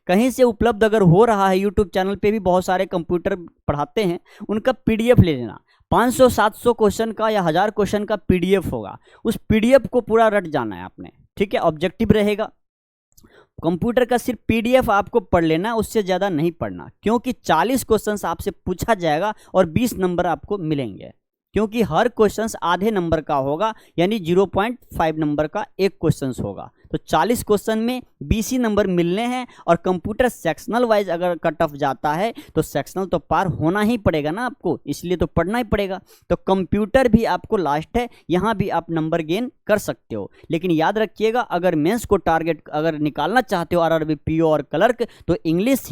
कहीं से उपलब्ध अगर हो रहा है, यूट्यूब चैनल पे भी बहुत सारे कंप्यूटर पढ़ाते हैं, उनका पीडीएफ ले लेना। 500-700 क्वेश्चन का या 1000 क्वेश्चन का पीडीएफ होगा, उस पीडीएफ को पूरा रट जाना है आपने, ठीक है। ऑब्जेक्टिव रहेगा कंप्यूटर का, सिर्फ पीडीएफ आपको पढ़ लेना, उससे ज़्यादा नहीं पढ़ना, क्योंकि 40 क्वेश्चंस आपसे पूछा जाएगा और 20 नंबर आपको मिलेंगे, क्योंकि हर क्वेश्चंस आधे नंबर का होगा, यानी 0.5 नंबर का एक क्वेश्चंस होगा। तो 40 क्वेश्चन में 20 ही नंबर मिलने हैं। और कंप्यूटर सेक्शनल वाइज अगर कट ऑफ जाता है तो सेक्शनल तो पार होना ही पड़ेगा ना आपको, इसलिए तो पढ़ना ही पड़ेगा। तो कंप्यूटर भी आपको लास्ट है, यहाँ भी आप नंबर गेन कर सकते हो। लेकिन याद रखिएगा अगर मेंस को टारगेट अगर निकालना चाहते हो आरआरबी पीओ और क्लर्क, तो इंग्लिश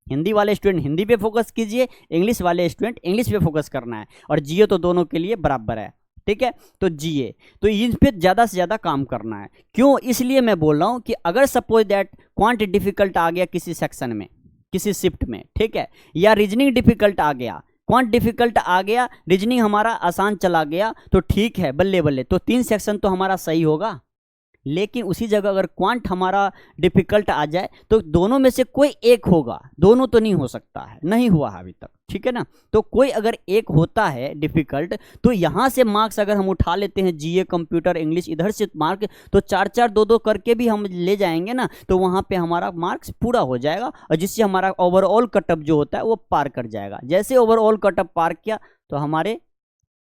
हिंदी वाले स्टूडेंट हिंदी पे फोकस कीजिए, इंग्लिश वाले स्टूडेंट इंग्लिश पे फोकस करना है, और जीए तो दोनों के लिए बराबर है, ठीक है। तो जीए तो इन पे ज़्यादा से ज़्यादा काम करना है। क्यों, इसलिए मैं बोल रहा हूँ कि अगर सपोज दैट क्वांट डिफिकल्ट आ गया किसी सेक्शन में, किसी शिफ्ट में, ठीक है, या रीजनिंग डिफिकल्ट आ गया, क्वांट डिफिकल्ट आ गया, रीजनिंग हमारा आसान चला गया, तो ठीक है, बल्ले बल्ले, तो 3 सेक्शन तो हमारा सही होगा। लेकिन उसी जगह अगर क्वांट हमारा डिफिकल्ट आ जाए तो दोनों में से कोई एक होगा, दोनों तो नहीं हो सकता है, नहीं हुआ है अभी तक, ठीक है ना। तो कोई अगर एक होता है डिफिकल्ट, तो यहाँ से मार्क्स अगर हम उठा लेते हैं जीए कंप्यूटर इंग्लिश इधर से मार्क, तो 4-4 2-2 करके भी हम ले जाएंगे ना, तो वहाँ पे हमारा मार्क्स पूरा हो जाएगा, और जिससे हमारा ओवरऑल कटअप जो होता है वो पार कर जाएगा। जैसे ओवरऑल कटअप पार किया तो हमारे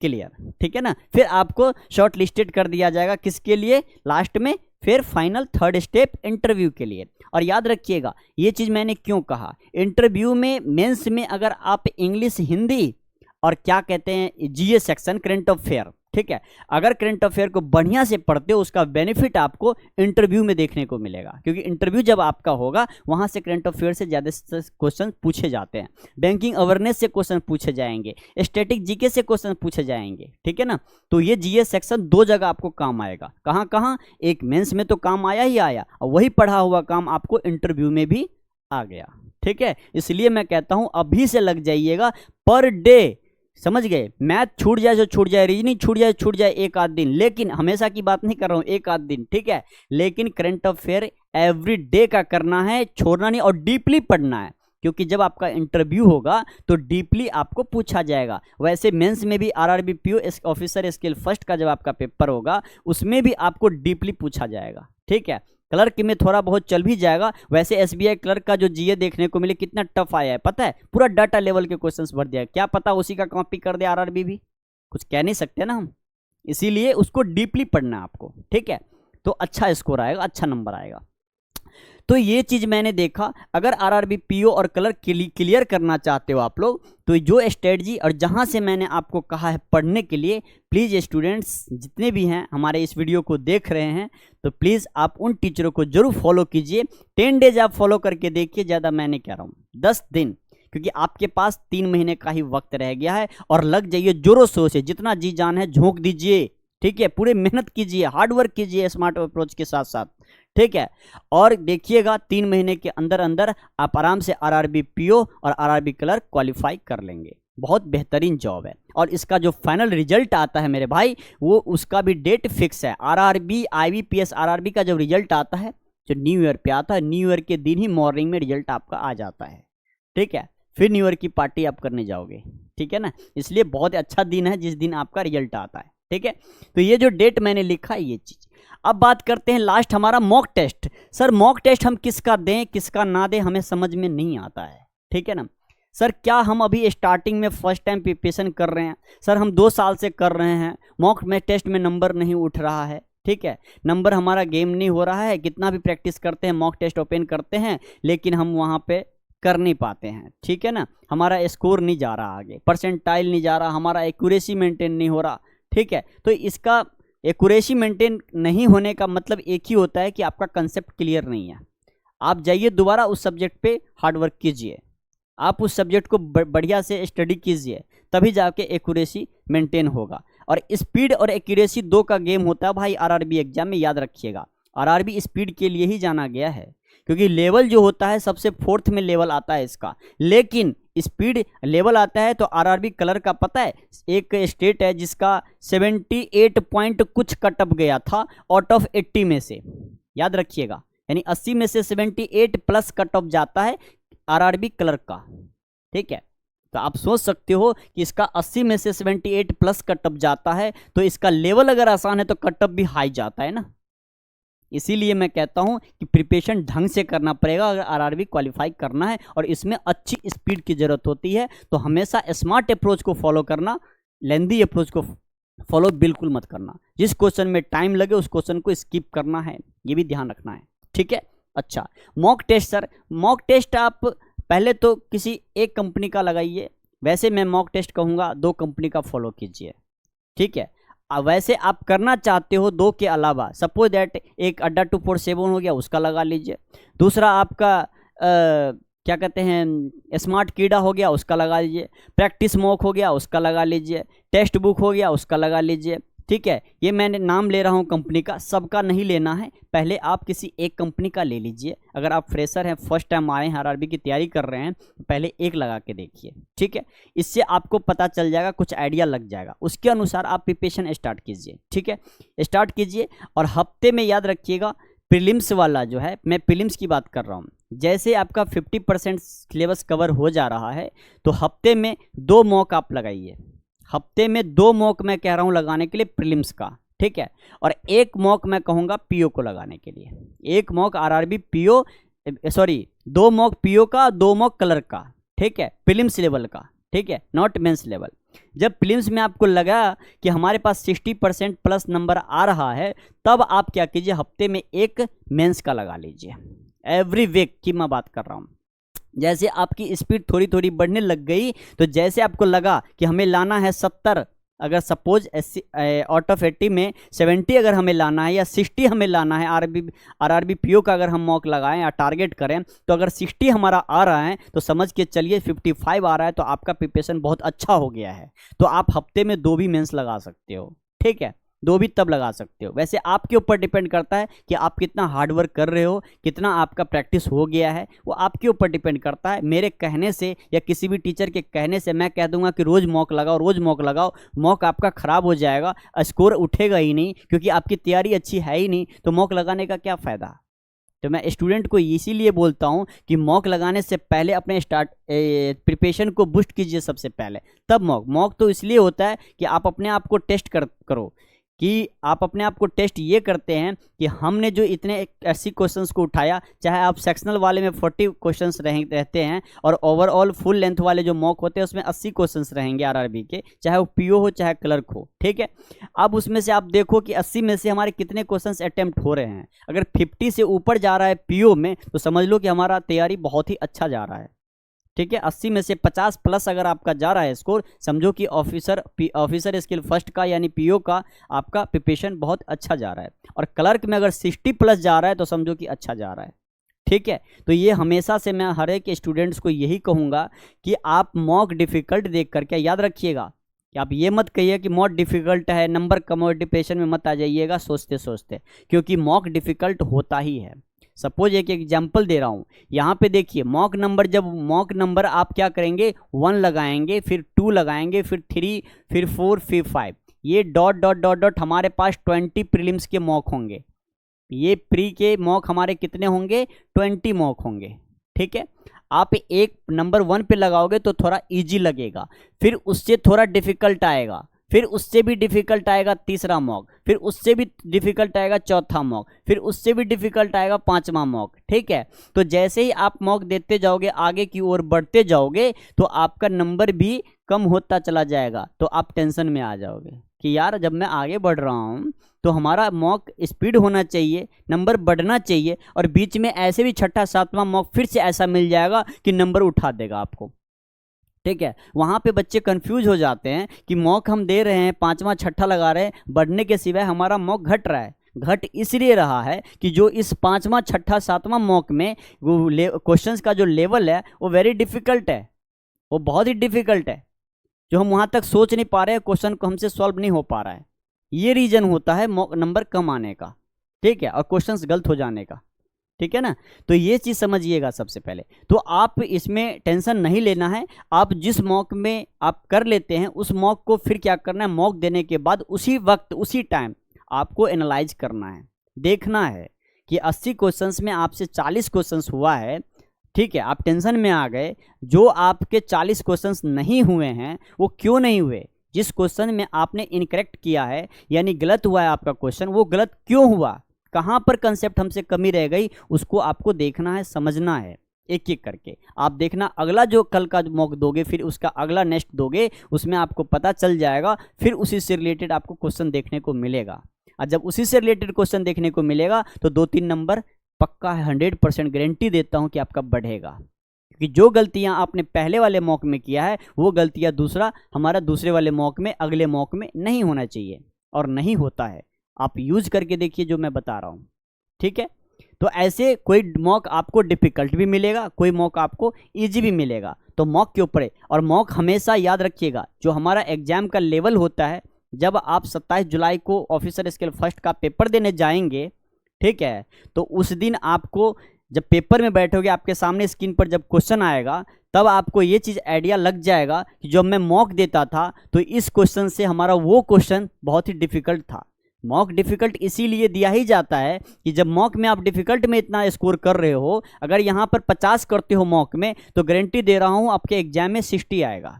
क्लियर, ठीक है ना। फिर आपको शॉर्ट लिस्टेड कर दिया जाएगा किसके लिए, लास्ट में, फिर फाइनल थर्ड स्टेप इंटरव्यू के लिए। और याद रखिएगा ये चीज मैंने क्यों कहा, इंटरव्यू में मेंस में अगर आप इंग्लिश हिंदी और क्या कहते हैं जीए सेक्शन करंट अफेयर, ठीक है, अगर करंट अफेयर को बढ़िया से पढ़ते हो उसका बेनिफिट आपको इंटरव्यू में देखने को मिलेगा, क्योंकि इंटरव्यू जब आपका होगा वहां से करंट अफेयर से ज़्यादा क्वेश्चन पूछे जाते हैं, बैंकिंग अवेयरनेस से क्वेश्चन पूछे जाएंगे, स्टैटिक जीके से क्वेश्चन पूछे जाएंगे, ठीक है ना। तो ये जीएस सेक्शन 2 जगह आपको काम आएगा, कहाँ कहाँ, एक मेंस में तो काम आया ही आया, और वही पढ़ा हुआ काम आपको इंटरव्यू में भी आ गया, ठीक है। इसलिए मैं कहता हूँ अभी से लग जाइएगा, पर डे, समझ गए, मैथ छूट जाए जो छूट जाए, रीजनिंग छूट जाए एक आध दिन, लेकिन हमेशा की बात नहीं कर रहा हूँ, एक आध दिन, ठीक है, लेकिन करंट अफेयर एवरी डे का करना है, छोड़ना नहीं, और डीपली पढ़ना है, क्योंकि जब आपका इंटरव्यू होगा तो डीपली आपको पूछा जाएगा। वैसे मेंस में भी RRB PO officer skill first का जब आपका पेपर होगा उसमें भी आपको डीपली पूछा जाएगा, ठीक है। क्लर्क में थोड़ा बहुत चल भी जाएगा। वैसे एसबीआई क्लर्क का जो जीए देखने को मिले कितना टफ आया है पता है, पूरा डाटा लेवल के क्वेश्चंस भर दिया है, क्या पता उसी का कॉपी कर दे आरआरबी भी, कुछ कह नहीं सकते ना हम, इसीलिए उसको डीपली पढ़ना है आपको, ठीक है। तो अच्छा स्कोर आएगा, अच्छा नंबर आएगा। तो ये चीज मैंने देखा, अगर आरआरबी पीओ और क्लर्क क्लियर करना चाहते हो आप लोग, तो जो स्ट्रेटजी और जहां से मैंने आपको कहा है पढ़ने के लिए, प्लीज़ स्टूडेंट्स जितने भी हैं हमारे इस वीडियो को देख रहे हैं, तो प्लीज़ आप उन टीचरों को जरूर फॉलो कीजिए। 10 डेज आप फॉलो करके देखिए, ज़्यादा मैं नहीं कह रहा हूँ, 10 दिन, क्योंकि आपके पास 3 महीने का ही वक्त रह गया है, और लग जाइए जोरों शोर से, जितना जी जान है झोंक दीजिए, ठीक है, पूरे मेहनत कीजिए, हार्डवर्क कीजिए स्मार्ट अप्रोच के साथ साथ, ठीक है। और देखिएगा 3 महीने के अंदर अंदर आप आराम से आरआरबी पीओ और आरआरबी क्लर्क क्वालिफाई कर लेंगे। बहुत बेहतरीन जॉब है, और इसका जो फाइनल रिजल्ट आता है मेरे भाई, वो उसका भी डेट फिक्स है। आरआरबी आईबीपीएस आरआरबी का जब रिजल्ट आता है, जो न्यू ईयर पे आता है, न्यू ईयर के दिन ही मॉर्निंग में रिजल्ट आपका आ जाता है, ठीक है। फिर न्यू ईयर की पार्टी आप करने जाओगे, ठीक है ना, इसलिए बहुत अच्छा दिन है जिस दिन आपका रिजल्ट आता है, ठीक है। तो ये जो डेट मैंने लिखा है ये चीज़। अब बात करते हैं लास्ट हमारा mock test. Sir mock test हम किसका दें किसका ना दें हमें समझ में नहीं आता है, ठीक है ना। सर क्या हम अभी स्टार्टिंग में फर्स्ट टाइम प्रिपरेशन कर रहे हैं, सर हम 2 साल से कर रहे हैं, मॉक में टेस्ट में नंबर नहीं उठ रहा है, ठीक है, नंबर हमारा गेम नहीं हो रहा है, कितना भी प्रैक्टिस करते हैं, मॉक टेस्ट ओपन करते हैं, लेकिन हम वहाँ पे कर नहीं पाते हैं, ठीक है ना, हमारा स्कोर नहीं जा रहा आगे, परसेंटाइल नहीं जा रहा, हमारा एक्यूरेसी मेंटेन नहीं हो रहा, ठीक है। तो इसका एक्यूरेसी मेंटेन नहीं होने का मतलब एक ही होता है कि आपका कंसेप्ट क्लियर नहीं है। आप जाइए दोबारा उस सब्जेक्ट पे हार्डवर्क कीजिए, आप उस सब्जेक्ट को बढ़िया से स्टडी कीजिए, तभी जाके एक्यूरेसी मेंटेन होगा। और स्पीड और एक्यूरेसी दो का गेम होता है भाई आरआरबी एग्जाम में, याद रखिएगा। आरआरबी स्पीड के लिए ही जाना गया है, क्योंकि लेवल जो होता है सबसे फोर्थ में लेवल आता है इसका, लेकिन स्पीड लेवल आता है। तो आरआरबी कलर का पता है, एक स्टेट है जिसका 78 पॉइंट कुछ कट ऑफ गया था आउट ऑफ 80 में से, याद रखिएगा। यानी 80 में से 78 प्लस कट ऑफ जाता है आरआरबी कलर का, ठीक है। तो आप सोच सकते हो कि इसका 80 में से 78 प्लस कट ऑफ जाता है, तो इसका लेवल अगर आसान है तो कट ऑफ भी हाई जाता है ना। इसीलिए मैं कहता हूं कि प्रिपरेशन ढंग से करना पड़ेगा अगर आरआरबी क्वालिफाई करना है, और इसमें अच्छी स्पीड की जरूरत होती है। तो हमेशा स्मार्ट अप्रोच को फॉलो करना, लेंदी अप्रोच को फॉलो बिल्कुल मत करना। जिस क्वेश्चन में टाइम लगे उस क्वेश्चन को स्किप करना है, ये भी ध्यान रखना है, ठीक है। अच्छा, mock test sir, mock test आप पहले तो किसी एक कंपनी का लगाइए। वैसे मैं मॉक टेस्ट कहूँगा 2 कंपनी का फॉलो कीजिए, ठीक है। वैसे आप करना चाहते हो 2 के अलावा, सपोज दैट एक अड्डा 247 हो गया, उसका लगा लीजिए। दूसरा आपका क्या कहते हैं स्मार्ट कीड़ा हो गया, उसका लगा लीजिए। प्रैक्टिस मॉक हो गया, उसका लगा लीजिए। टेक्स्ट बुक हो गया, उसका लगा लीजिए, ठीक है। ये मैंने नाम ले रहा हूँ कंपनी का, सबका नहीं लेना है। पहले आप किसी एक कंपनी का ले लीजिए। अगर आप फ्रेशर हैं, फर्स्ट टाइम आए हैं, आरआरबी की तैयारी कर रहे हैं, तो पहले एक लगा के देखिए, ठीक है। इससे आपको पता चल जाएगा, कुछ आइडिया लग जाएगा, उसके अनुसार आप प्रिपरेशन स्टार्ट कीजिए, ठीक है। स्टार्ट कीजिए, और हफ्ते में याद रखिएगा प्रीलिम्स वाला जो है, मैं प्रीलिम्स की बात कर रहा हूँ। जैसे आपका 50% सिलेबस कवर हो जा रहा है, तो हफ्ते में 2 मॉक आप लगाइए। हफ्ते में 2 मॉक मैं कह रहा हूँ लगाने के लिए प्रीलिम्स का, ठीक है। और 1 मॉक मैं कहूँगा पीओ को लगाने के लिए। 1 mock RRB PO, sorry 2 mock PO का, 2 मॉक कलर का, ठीक है, प्रीलिम्स लेवल का, ठीक है, नॉट मेंस लेवल। जब प्रीलिम्स में आपको लगा कि हमारे पास 60% प्लस नंबर आ रहा है, तब आप क्या कीजिए, हफ्ते में 1 मेंस का लगा लीजिए। एवरी वीक की मैं बात कर रहा हूँ। जैसे आपकी स्पीड थोड़ी थोड़ी बढ़ने लग गई, तो जैसे आपको लगा कि हमें लाना है 70, अगर सपोज आउट ऑफ 80 में 70 अगर हमें लाना है, या 60 हमें लाना है, आरआरबी पीओ का अगर हम मॉक लगाएं या टारगेट करें, तो अगर 60 हमारा आ रहा है तो समझ के चलिए 55 आ रहा है, तो आपका प्रिपरेशन बहुत अच्छा हो गया है। तो आप हफ्ते में 2 भी मेंस लगा सकते हो, ठीक है, 2 भी तब लगा सकते हो। वैसे आपके ऊपर डिपेंड करता है कि आप कितना हार्ड वर्क कर रहे हो, कितना आपका प्रैक्टिस हो गया है, वो आपके ऊपर डिपेंड करता है। मेरे कहने से या किसी भी टीचर के कहने से मैं कह दूंगा कि रोज़ मॉक लगाओ, रोज़ मॉक लगाओ, मॉक आपका ख़राब हो जाएगा, स्कोर उठेगा ही नहीं, क्योंकि आपकी तैयारी अच्छी है ही नहीं, तो मॉक लगाने का क्या फ़ायदा। तो मैं स्टूडेंट को इसीलिए बोलता हूँ कि मॉक लगाने से पहले अपने प्रिपरेशन को बूस्ट कीजिए सबसे पहले, तब मॉक तो इसलिए होता है कि आप अपने आप को टेस्ट करो, कि आप अपने आप को टेस्ट ये करते हैं कि हमने जो इतने 80 क्वेश्चंस को उठाया, चाहे आप सेक्शनल वाले में 40 क्वेश्चंस रहते हैं, और ओवरऑल फुल लेंथ वाले जो मॉक होते हैं उसमें 80 क्वेश्चंस रहेंगे आरआरबी के, चाहे वो पीओ हो चाहे क्लर्क हो, ठीक है। अब उसमें से आप देखो कि 80 में से हमारे कितने क्वेश्चंस अटेम्प्ट हो रहे हैं। अगर 50 से ऊपर जा रहा है पीओ में, तो समझ लो कि हमारा तैयारी बहुत ही अच्छा जा रहा है, ठीक है। 80 में से 50 प्लस अगर आपका जा रहा है स्कोर, समझो कि ऑफिसर स्किल फर्स्ट का यानी पीओ का आपका प्रिपरेशन बहुत अच्छा जा रहा है। और क्लर्क में अगर 60 प्लस जा रहा है तो समझो कि अच्छा जा रहा है, ठीक है। तो ये हमेशा से मैं हर एक स्टूडेंट्स को यही कहूँगा कि आप मॉक डिफ़िकल्ट देख करके याद रखिएगा कि आप ये मत कहिए कि मॉक डिफ़िकल्ट है, नंबर कम और डिप्रेशन में मत आ जाइएगा सोचते सोचते, क्योंकि मॉक डिफ़िकल्ट होता ही है। सपोज एक एग्जाम्पल दे रहा हूँ, यहाँ पे देखिए मॉक नंबर, जब मॉक नंबर आप क्या करेंगे, 1 लगाएंगे, फिर 2 लगाएंगे, फिर 3, फिर 4, फिर 5, ये डॉट डॉट डॉट डॉट हमारे पास 20 प्रीलिम्स के मॉक होंगे। ये प्री के मॉक हमारे कितने होंगे, 20 मॉक होंगे, ठीक है। आप एक नंबर 1 पे लगाओगे तो थोड़ा इजी लगेगा, फिर उससे थोड़ा डिफिकल्ट आएगा, फिर उससे भी डिफिकल्ट आएगा तीसरा मॉक, फिर उससे भी डिफिकल्ट आएगा चौथा मॉक, फिर उससे भी डिफिकल्ट आएगा 5वां मॉक, ठीक है। तो जैसे ही आप मॉक देते जाओगे, आगे की ओर बढ़ते जाओगे, तो आपका नंबर भी कम होता चला जाएगा। तो आप टेंशन में आ जाओगे कि यार जब मैं आगे बढ़ रहा हूँ तो हमारा मॉक स्पीड होना चाहिए, नंबर बढ़ना चाहिए, और बीच में ऐसे भी 6ठा 7वां मॉक फिर से ऐसा मिल जाएगा कि नंबर उठा देगा आपको, ठीक है। वहाँ पे बच्चे कंफ्यूज हो जाते हैं कि मॉक हम दे रहे हैं, 5वां 6ठा लगा रहे हैं, बढ़ने के सिवाय हमारा मॉक घट रहा है। घट इसलिए रहा है कि जो इस 5वां 6ठा 7वां मॉक में वो क्वेश्चंस का जो लेवल है वो वेरी डिफिकल्ट है, वो बहुत ही डिफिकल्ट है। जो हम वहां तक सोच नहीं पा रहे हैं, क्वेश्चन को हमसे सॉल्व नहीं हो पा रहा है, ये रीजन होता है नंबर कम आने का, ठीक है, और क्वेश्चंस गलत हो जाने का, ठीक है ना। तो ये चीज़ समझिएगा सबसे पहले। तो आप इसमें टेंशन नहीं लेना है, आप जिस मॉक में आप कर लेते हैं उस मॉक को फिर क्या करना है, मॉक देने के बाद उसी वक्त उसी टाइम आपको एनालाइज करना है, देखना है कि 80 क्वेश्चंस में आपसे 40 क्वेश्चंस हुआ है, ठीक है, आप टेंशन में आ गए। जो आपके 40 क्वेश्चंस नहीं हुए हैं वो क्यों नहीं हुए, जिस क्वेश्चन में आपने इनकरेक्ट किया है यानी गलत हुआ है आपका क्वेश्चन, वो गलत क्यों हुआ, कहाँ पर कंसेप्ट हमसे कमी रह गई, उसको आपको देखना है, समझना है एक एक करके। आप देखना अगला जो कल का मॉक दोगे फिर उसका अगला नेक्स्ट दोगे, उसमें आपको पता चल जाएगा, फिर उसी से रिलेटेड आपको क्वेश्चन देखने को मिलेगा। और जब उसी से रिलेटेड क्वेश्चन देखने को मिलेगा तो 2-3 नंबर पक्का है, 100% गारंटी देता हूं कि आपका बढ़ेगा। क्योंकि जो गलतियां आपने पहले वाले मॉक में किया है वो गलतियां हमारा दूसरे वाले मॉक में, अगले मॉक में नहीं होना चाहिए, और नहीं होता है। आप यूज करके देखिए जो मैं बता रहा हूं, ठीक है। तो ऐसे कोई मॉक आपको डिफिकल्ट भी मिलेगा, कोई मॉक आपको इजी भी मिलेगा, तो मॉक के ऊपर है। और मॉक हमेशा याद रखिएगा, जो हमारा एग्जाम का लेवल होता है, जब आप 27 जुलाई को ऑफिसर स्केल फर्स्ट का पेपर देने जाएंगे, ठीक है, तो उस दिन आपको जब पेपर में बैठोगे, आपके सामने स्क्रीन पर जब क्वेश्चन आएगा, तब आपको ये चीज़ आइडिया लग जाएगा कि जब मैं मॉक देता था तो इस क्वेश्चन से हमारा वो क्वेश्चन बहुत ही डिफिकल्ट था। मॉक डिफिकल्ट इसीलिए दिया ही जाता है कि जब मॉक में आप डिफिकल्ट में इतना स्कोर कर रहे हो, अगर यहाँ पर 50 करते हो मॉक में, तो गारंटी दे रहा हूँ आपके एग्जाम में 60 आएगा।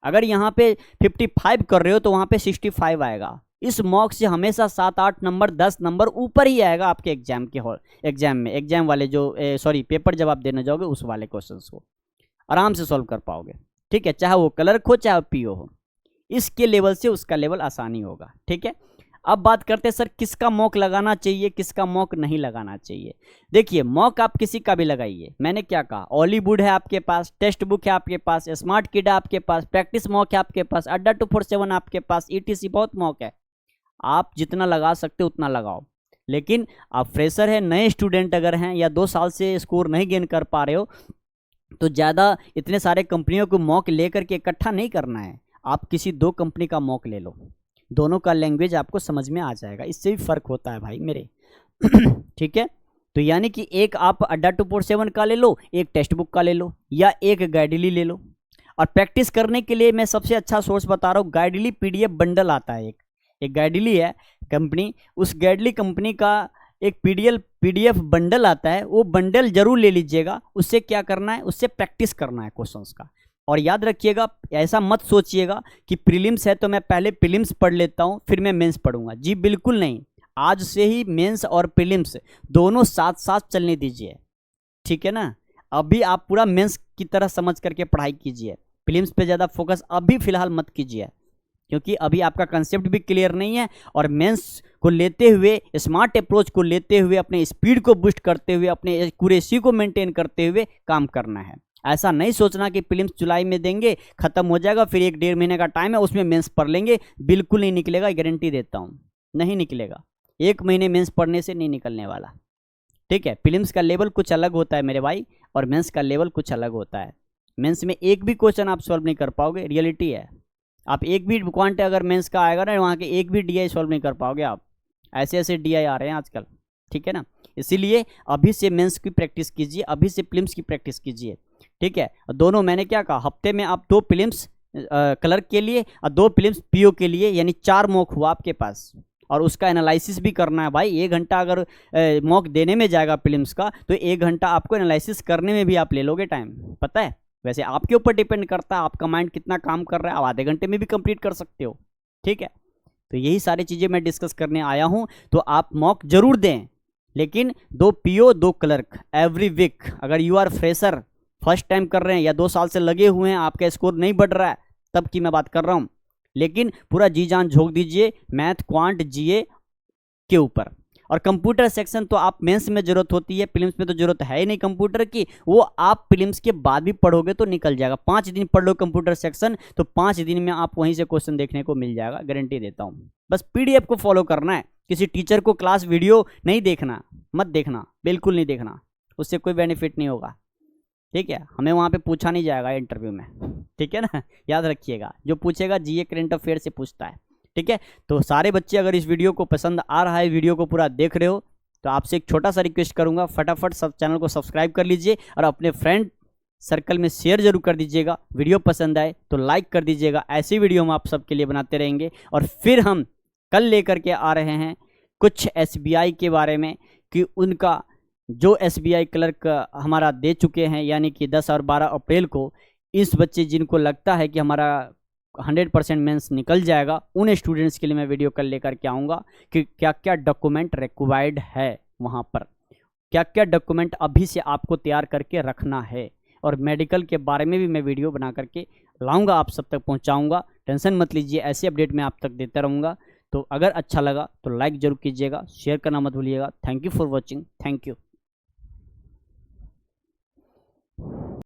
अगर यहाँ पे 55 कर रहे हो तो वहाँ पे 65 आएगा। इस मॉक से हमेशा 7-8 नंबर 10 नंबर ऊपर ही आएगा आपके एग्जाम के एग्जाम वाले जो पेपर जब आप देने जाओगे उस वाले क्वेश्चंस को आराम से सॉल्व कर पाओगे, ठीक है, चाहे वो क्लर्क हो चाहे पीओ हो, इसके लेवल से उसका लेवल आसानी होगा, ठीक है। अब बात करते हैं सर किसका मॉक लगाना चाहिए, किसका मॉक नहीं लगाना चाहिए। देखिए मॉक आप किसी का भी लगाइए, मैंने क्या कहा, हॉलीवुड है आपके पास, टेक्स्ट बुक है आपके पास, स्मार्ट किड है आपके पास, प्रैक्टिस मॉक है आपके पास, अड्डा 247 आपके पास, ईटीसी बहुत मॉक है, आप जितना लगा सकते हो उतना लगाओ। लेकिन आप फ्रेशर है, नए स्टूडेंट अगर हैं, या 2 साल से स्कोर नहीं गेन कर पा रहे हो, तो ज़्यादा इतने सारे कंपनियों को मॉक लेकर के इकट्ठा नहीं करना है। आप किसी 2 कंपनी का मॉक ले लो, दोनों का लैंग्वेज आपको समझ में आ जाएगा, इससे भी फ़र्क होता है भाई मेरे ठीक है। तो यानी कि एक आप अड्डा 247 का ले लो, एक टेक्स्ट बुक का ले लो, या एक गाइडली ले लो। और प्रैक्टिस करने के लिए मैं सबसे अच्छा सोर्स बता रहा हूँ, गाइडली PDF बंडल आता है, एक गाइडली है कंपनी, उस गाइडली कंपनी का एक PDF बंडल आता है, वो बंडल जरूर ले लीजिएगा। उससे क्या करना है, उससे प्रैक्टिस करना है क्वेश्चंस का। और याद रखिएगा, ऐसा मत सोचिएगा कि प्रीलिम्स है तो मैं पहले प्रीलिम्स पढ़ लेता हूँ फिर मैं मेंस पढ़ूंगा, जी बिल्कुल नहीं। आज से ही मेंस और प्रीलिम्स दोनों साथ साथ चलने दीजिए, ठीक है ना। अभी आप पूरा मेंस की तरह समझ करके पढ़ाई कीजिए, प्रीलिम्स पे ज़्यादा फोकस अभी फिलहाल मत कीजिए, क्योंकि अभी आपका कंसेप्ट भी क्लियर नहीं है। और मेंस को लेते हुए, स्मार्ट अप्रोच को लेते हुए, अपने स्पीड को बूस्ट करते हुए, अपने एक्यूरेसी को मेंटेन करते हुए काम करना है। ऐसा नहीं सोचना कि प्रीलिम्स जुलाई में देंगे, खत्म हो जाएगा, फिर 1-1.5 महीने का टाइम है उसमें मेंस पढ़ लेंगे, बिल्कुल नहीं निकलेगा, गारंटी देता हूँ नहीं निकलेगा। 1 महीने मेंस पढ़ने से नहीं निकलने वाला, ठीक है। प्रीलिम्स का लेवल कुछ अलग होता है मेरे भाई, और मेंस का लेवल कुछ अलग होता है। मेंस में एक भी क्वेश्चन आप सॉल्व नहीं कर पाओगे, रियलिटी है। आप एक भी क्वांट अगर मेंस का आएगा ना, वहाँ के एक भी DI सॉल्व नहीं कर पाओगे आप, ऐसे ऐसे DI आ रहे हैं आजकल, ठीक है ना। इसीलिए अभी से मेंस की प्रैक्टिस कीजिए, अभी से प्रीलिम्स की प्रैक्टिस कीजिए, ठीक है। दोनों मैंने क्या कहा, हफ्ते में आप 2 प्रीलिम्स क्लर्क के लिए और 2 प्रीलिम्स PO के लिए, यानी 4 मॉक हुआ आपके पास। और उसका एनालिसिस भी करना है भाई, 1 घंटा अगर मॉक देने में जाएगा प्रीलिम्स का, तो 1 घंटा आपको एनालिसिस करने में भी आप ले लोगे टाइम, पता है। वैसे आपके ऊपर डिपेंड करता है आपका माइंड कितना काम कर रहा है, आप आधे घंटे में भी कंप्लीट कर सकते हो, ठीक है। तो यही सारी चीज़ें मैं डिस्कस करने आया हूँ। तो आप मॉक जरूर दें, लेकिन 2 PO 2 क्लर्क एवरी वीक। अगर you are fresher, first time कर रहे हैं या 2 साल से लगे हुए हैं, आपका स्कोर नहीं बढ़ रहा है, तब की मैं बात कर रहा हूँ। लेकिन पूरा जी जान झोंक दीजिए मैथ, क्वांट, GA के ऊपर। और कंप्यूटर सेक्शन तो आप मेंस में जरूरत होती है, प्रीलिम्स में तो जरूरत है ही नहीं कंप्यूटर की, वो आप प्रीलिम्स के बाद भी पढ़ोगे तो निकल जाएगा। 5 दिन पढ़ लो कंप्यूटर सेक्शन, तो 5 दिन में आप वहीं से क्वेश्चन देखने को मिल जाएगा, गारंटी देता हूँ। बस PDF को फॉलो करना है, किसी टीचर को क्लास वीडियो नहीं देखना, मत देखना, बिल्कुल नहीं देखना, उससे कोई बेनिफिट नहीं होगा। ठीक है, हमें वहाँ पे पूछा नहीं जाएगा इंटरव्यू में, ठीक है ना, याद रखिएगा। जो पूछेगा जीए करंट अफेयर से पूछता है। ठीक है, तो सारे बच्चे अगर इस वीडियो को पसंद आ रहा है, वीडियो को पूरा देख रहे हो, तो आपसे एक छोटा सा रिक्वेस्ट करूंगा, फटाफट सब चैनल को सब्सक्राइब कर लीजिए और अपने फ्रेंड सर्कल में शेयर जरूर कर दीजिएगा। वीडियो पसंद आए तो लाइक कर दीजिएगा। ऐसी वीडियो हम आप सबके लिए बनाते रहेंगे। और फिर हम कल लेकर के आ रहे हैं कुछ एसबीआई के बारे में, कि उनका जो एसबीआई क्लर्क हमारा दे चुके हैं, यानी कि 10 और 12 अप्रैल को, इस बच्चे जिनको लगता है कि हमारा 100% मेंस निकल जाएगा, उन स्टूडेंट्स के लिए मैं वीडियो कल लेकर के आऊँगा कि क्या क्या डॉक्यूमेंट रिक्वायर्ड है वहाँ पर, क्या क्या डॉक्यूमेंट अभी से आपको तैयार करके रखना है। और मेडिकल के बारे में भी मैं वीडियो बना करके लाऊंगा, आप सब तक पहुंचाऊंगा। टेंशन मत लीजिए, ऐसे अपडेट मैं आप तक देता रहूँगा। तो अगर अच्छा लगा तो लाइक जरूर कीजिएगा, शेयर करना मत भूलिएगा। Thank you for watching, thank you.